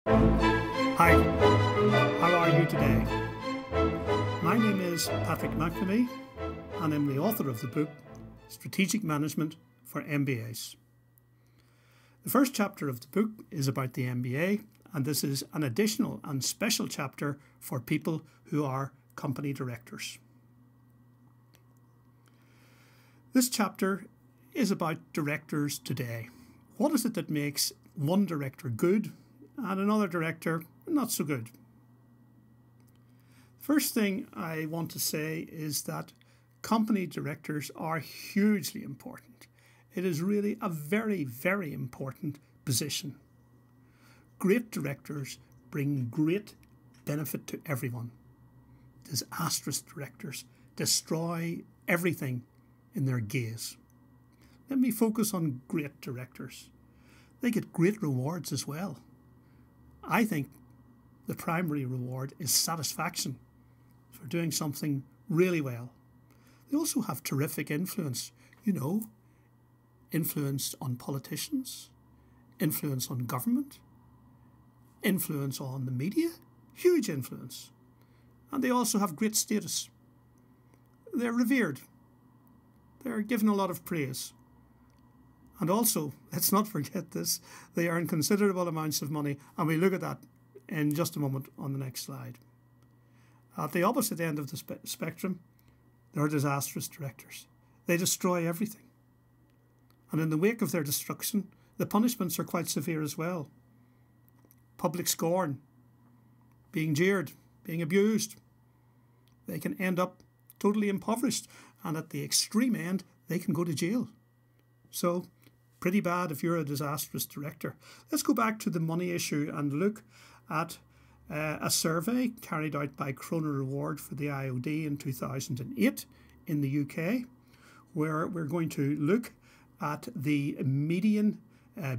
Hi, how are you today? My name is Patrick McNamee and I'm the author of the book Strategic Management for MBAs. The first chapter of the book is about the MBA, and this is an additional and special chapter for people who are company directors. This chapter is about directors today. What is it that makes one director good and another director not so good? First thing I want to say is that company directors are hugely important. It is really a very, very important position. Great directors bring great benefit to everyone. Disastrous directors destroy everything in their gaze. Let me focus on great directors. They get great rewards as well. I think the primary reward is satisfaction for doing something really well. They also have terrific influence, influence on politicians, influence on government, influence on the media, huge influence. And they also have great status. They're revered. They're given a lot of praise. And also, let's not forget this, they earn considerable amounts of money, and we'll look at that in just a moment on the next slide. At the opposite end of the spectrum, there are disastrous directors. They destroy everything. And in the wake of their destruction, the punishments are quite severe as well. Public scorn, being jeered, being abused. They can end up totally impoverished, and at the extreme end, they can go to jail. So, pretty bad if you're a disastrous director. Let's go back to the money issue and look at a survey carried out by Kroner Reward for the IOD in 2008 in the UK, where we're going to look at the median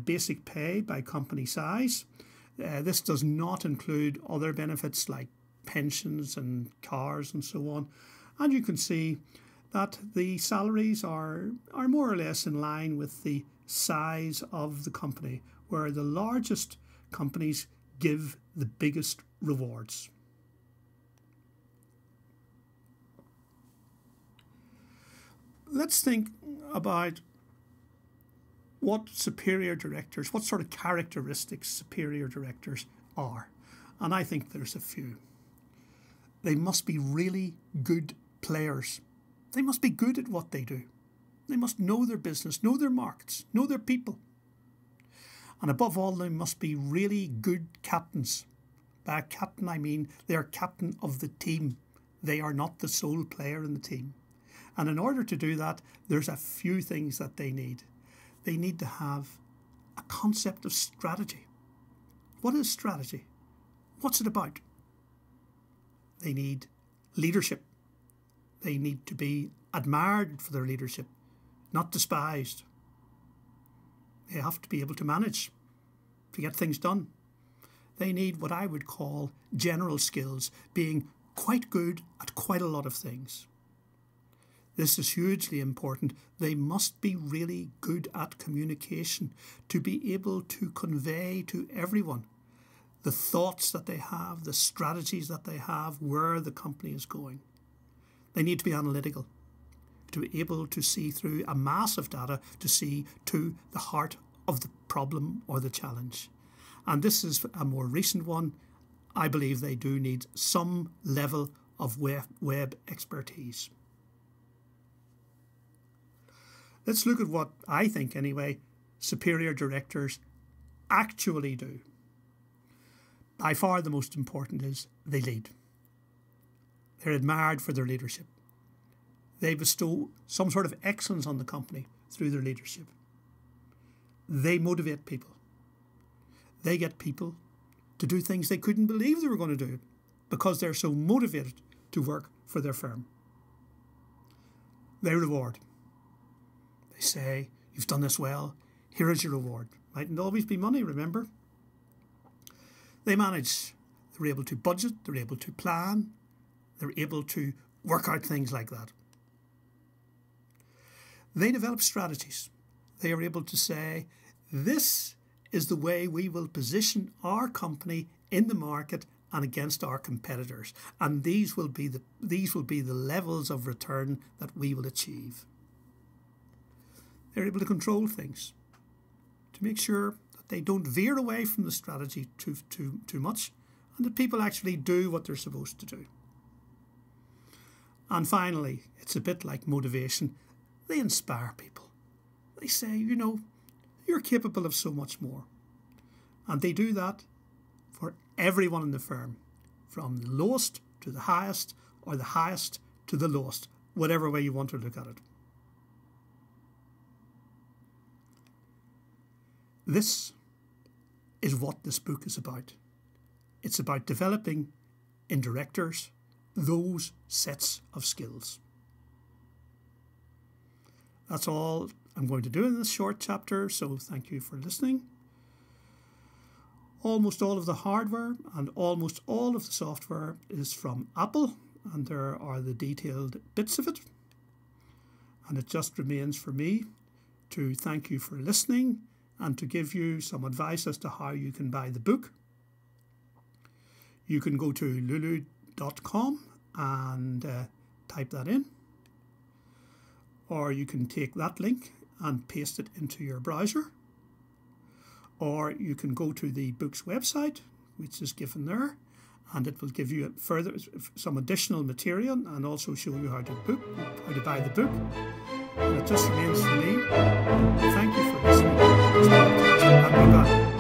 basic pay by company size. This does not include other benefits like pensions and cars and so on. And you can see that the salaries are more or less in line with the size of the company, where the largest companies give the biggest rewards. Let's think about what superior directors, what sort of characteristics superior directors are. And I think there's a few. They must be really good players. They must be good at what they do. They must know their business, know their markets, know their people. And above all, they must be really good captains. By a captain, I mean they are captain of the team. They are not the sole player in the team. And in order to do that, there's a few things that they need. They need to have a concept of strategy. What is strategy? What's it about? They need leadership. They need to be admired for their leadership, not despised. They have to be able to manage, to get things done. They need what I would call general skills, being quite good at quite a lot of things. This is hugely important. They must be really good at communication, to be able to convey to everyone the thoughts that they have, the strategies that they have, where the company is going. They need to be analytical, to be able to see through a mass of data to see to the heart of the problem or the challenge. And this is a more recent one. I believe they do need some level of web expertise. Let's look at what I think, anyway, superior directors actually do. By far the most important is they lead. They're admired for their leadership. They bestow some sort of excellence on the company through their leadership. They motivate people. They get people to do things they couldn't believe they were going to do because they're so motivated to work for their firm. They reward. They say, you've done this well, here is your reward. Mightn't always be money, remember? They manage. They're able to budget, they're able to plan, they're able to work out things like that. They develop strategies. They are able to say, this is the way we will position our company in the market and against our competitors. And these will be the levels of return that we will achieve. They're able to control things to make sure that they don't veer away from the strategy too much, and that people actually do what they're supposed to do. And finally, it's a bit like motivation. They inspire people. They say, you know, you're capable of so much more. And they do that for everyone in the firm, from the lowest to the highest, or the highest to the lowest, whatever way you want to look at it. This is what this book is about. It's about developing in directors those sets of skills. That's all I'm going to do in this short chapter, so thank you for listening. Almost all of the hardware and almost all of the software is from Apple, and there are the detailed bits of it. And it just remains for me to thank you for listening and to give you some advice as to how you can buy the book. You can go to lulu.com and type that in, or you can take that link and paste it into your browser, or you can go to the book's website, which is given there, and it will give you further some additional material and also show you how to buy the book. And it just remains for me. Thank you for listening to this podcast, and goodbye.